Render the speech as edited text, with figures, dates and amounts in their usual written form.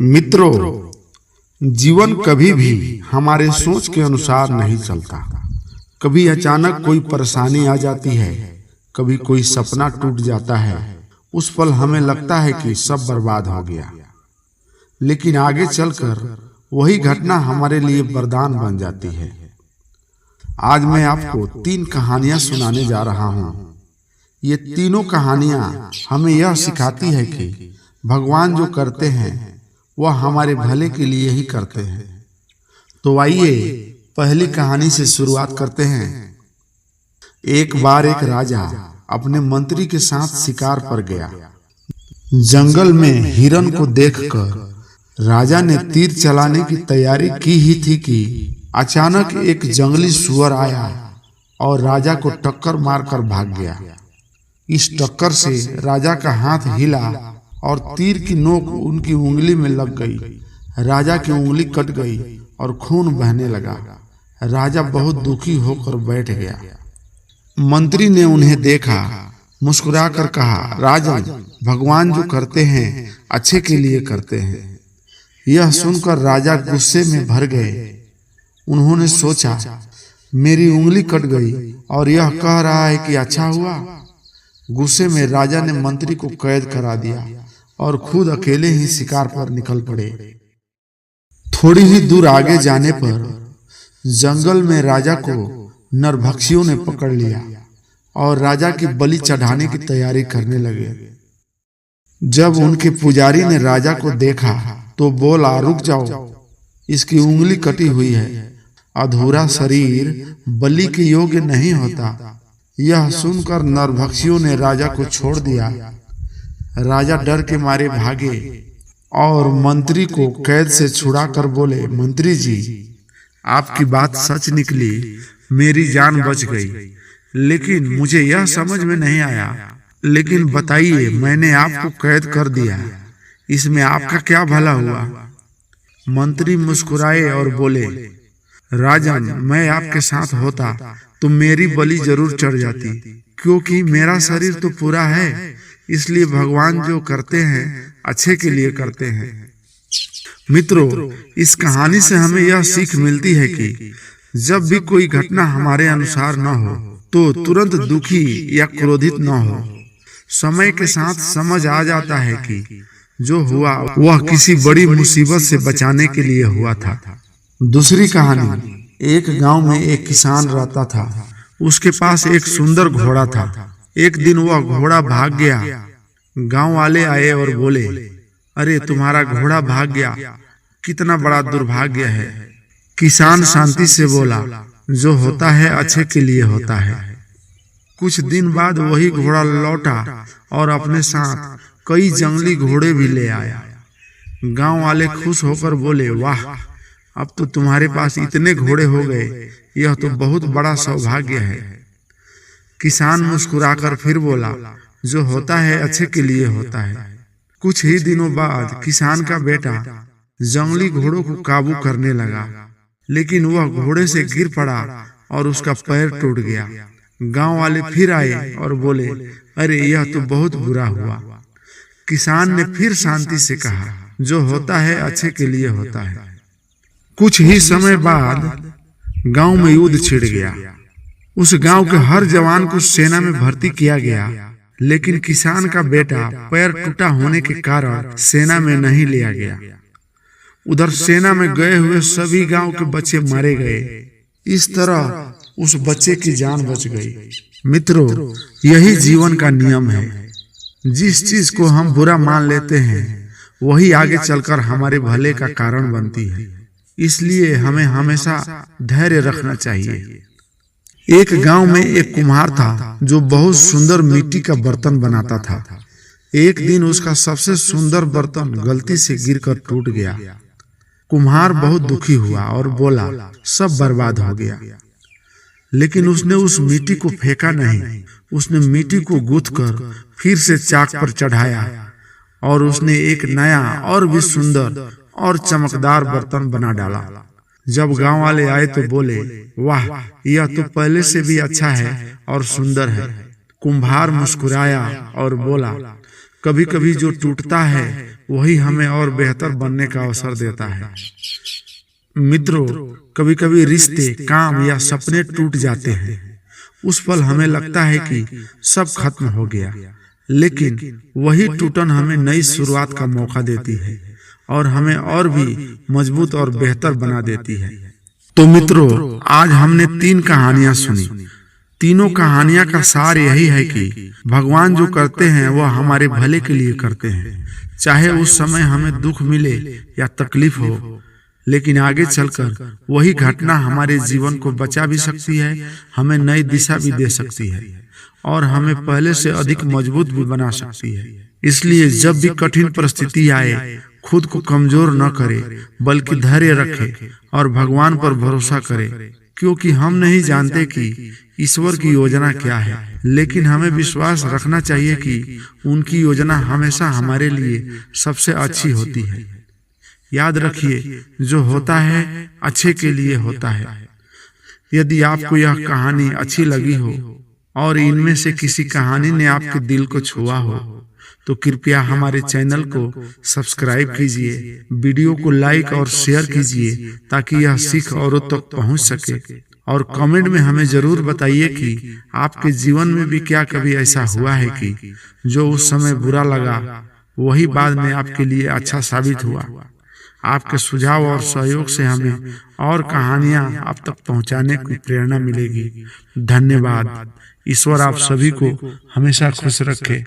मित्रों, जीवन कभी भी हमारे सोच के अनुसार नहीं चलता। कभी अचानक कोई परेशानी आ जाती है, कभी कोई सपना टूट जाता है। उस पल हमें लगता है कि सब बर्बाद हो गया, लेकिन आगे चलकर वही घटना हमारे लिए वरदान बन जाती है। आज मैं आपको 3 कहानियां सुनाने जा रहा हूं। ये तीनों कहानियां हमें यह सिखाती है कि भगवान जो करते हैं वह हमारे भले के लिए ही करते हैं। तो आइए पहली कहानी से शुरुआत करते हैं। एक बार एक राजा अपने मंत्री के साथ शिकार पर गया। जंगल में हिरन को देखकर राजा ने तीर चलाने की तैयारी की ही थी कि अचानक एक जंगली सुअर आया और राजा को टक्कर मारकर भाग गया। इस टक्कर से राजा का हाथ हिला और तीर की नोक उनकी उंगली में लग गई। राजा की उंगली कट गई और खून बहने लगा। राजा बहुत दुखी होकर बैठ गया। मंत्री ने उन्हें देखा, मुस्कुराकर कहा, राजन, भगवान जो करते हैं अच्छे के लिए करते हैं। यह सुनकर राजा गुस्से में भर गए। उन्होंने सोचा, मेरी उंगली कट गई और यह कह रहा है कि अच्छा हुआ। गुस्से में राजा ने मंत्री को कैद करा दिया और खुद अकेले ही शिकार पर निकल पड़े। थोड़ी ही दूर आगे जाने पर जंगल में राजा को नरभक्षियों ने पकड़ लिया और राजा की बलि चढ़ाने की तैयारी करने लगे। जब उनके पुजारी ने राजा को देखा तो बोला, रुक जाओ, इसकी उंगली कटी हुई है। अधूरा शरीर बलि के योग्य नहीं होता। यह सुनकर नरभक्षियों ने राजा को छोड़ दिया। राजा डर के मारे भागे और मंत्री को कैद से छुड़ाकर बोले, मंत्री जी, आपकी बात सच निकली, मेरी जान बच गई, लेकिन मुझे यह समझ में नहीं आया। लेकिन बताइए, मैंने आपको कैद कर दिया, इसमें आपका क्या भला हुआ? मंत्री मुस्कुराए और बोले, राजन, मैं आपके साथ होता तो मेरी बलि जरूर चढ़ जाती, क्योंकि मेरा शरीर तो पूरा है। इसलिए भगवान जो करते हैं अच्छे के लिए करते हैं। मित्रों, इस कहानी से हमें यह सीख मिलती है कि जब भी कोई घटना हमारे अनुसार न हो तो तुरंत दुखी या क्रोधित न हो। समय के साथ समझ आ जाता है कि जो हुआ वह किसी बड़ी मुसीबत से बचाने के लिए हुआ था। दूसरी कहानी, एक गांव में एक किसान रहता था। उसके पास एक सुंदर घोड़ा था। एक दिन वह घोड़ा भाग गया। गांव वाले आए और बोले, अरे तुम्हारा घोड़ा भाग गया, कितना बड़ा दुर्भाग्य है। किसान शांति से बोला, जो होता है अच्छे के लिए होता है। कुछ दिन बाद वही घोड़ा लौटा और अपने साथ कई जंगली घोड़े भी ले आया। गांव वाले खुश होकर बोले, वाह, अब तो तुम्हारे पास इतने घोड़े हो गए, यह तो बहुत बड़ा सौभाग्य है। किसान मुस्कुराकर फिर बोला, जो होता है अच्छे के लिए होता है। कुछ ही दिनों बाद किसान का बेटा जंगली घोड़ों को काबू करने लगा, लेकिन वह घोड़े से गिर पड़ा और उसका पैर टूट गया। गांव वाले फिर आए और बोले, अरे यह तो बहुत बुरा हुआ। किसान ने फिर शांति से कहा, जो होता है अच्छे के लिए होता है। कुछ ही समय बाद गांव में युद्ध छिड़ गया। उस गांव के हर जवान को सेना में भर्ती किया गया, लेकिन किसान का बेटा पैर टूटा होने के कारण सेना में नहीं लिया गया। उधर सेना में गए हुए सभी गांव के बच्चे मारे गए। इस तरह उस बच्चे की जान बच गई। मित्रों, यही जीवन का नियम है। जिस चीज को हम बुरा मान लेते हैं वही आगे चलकर हमारे भले का कारण बनती है। इसलिए हमें हमेशा धैर्य रखना चाहिए। एक गांव में एक कुम्हार था जो बहुत सुंदर मिट्टी का बर्तन बनाता था। एक दिन उसका सबसे सुंदर बर्तन गलती से गिरकर टूट गया। कुम्हार बहुत दुखी हुआ और बोला, सब बर्बाद हो गया। लेकिन उसने उस मिट्टी को फेंका नहीं। उसने मिट्टी को गूंथकर फिर से चाक पर चढ़ाया और उसने एक नया और भी सुंदर और चमकदार बर्तन बना डाला। जब गांव वाले आए तो बोले, वाह, यह तो पहले से भी अच्छा है और सुंदर है। कुम्हार मुस्कुराया और बोला, कभी कभी जो टूटता है वही हमें और बेहतर बनने का अवसर देता है। मित्रों, कभी कभी रिश्ते, काम या सपने टूट जाते हैं। उस पल हमें लगता है कि सब खत्म हो गया, लेकिन वही टूटन हमें नई शुरुआत का मौका देती है और हमें और भी मजबूत और बेहतर बना देती है। तो मित्रों, आज हमने 3 कहानियां सुनी। तीनों कहानियां का सार यही है कि भगवान जो करते हैं वह हमारे भले के लिए करते हैं। चाहे उस समय हमें दुख मिले या तकलीफ हो, लेकिन आगे चलकर वही घटना हमारे जीवन को बचा भी सकती है, हमें नई दिशा भी दे सकती है और हमें पहले से अधिक मजबूत भी बना सकती है। इसलिए जब भी कठिन परिस्थिति आए, खुद को कमजोर न करे, बल्कि धैर्य रखे और भगवान पर भरोसा करे, क्योंकि हम नहीं जानते कि ईश्वर की योजना क्या है, लेकिन हमें विश्वास रखना चाहिए कि उनकी योजना हमेशा हमारे लिए सबसे अच्छी होती है। याद रखिए, जो होता है अच्छे के लिए होता है। यदि आपको यह कहानी अच्छी लगी हो और इनमें से किसी कहानी ने आपके दिल को छुआ हो, तो कृपया हमारे चैनल को सब्सक्राइब कीजिए, वीडियो को लाइक और शेयर कीजिए ताकि यह सीख औरों तक पहुंच सके। और कमेंट में हमें जरूर बताइए कि आपके जीवन में भी क्या कभी ऐसा हुआ है कि जो उस समय बुरा लगा वही बाद में आपके लिए अच्छा साबित हुआ। आपके सुझाव और सहयोग से हमें और कहानियां आप तक पहुंचाने की प्रेरणा मिलेगी। धन्यवाद। ईश्वर आप सभी को हमेशा खुश रखे।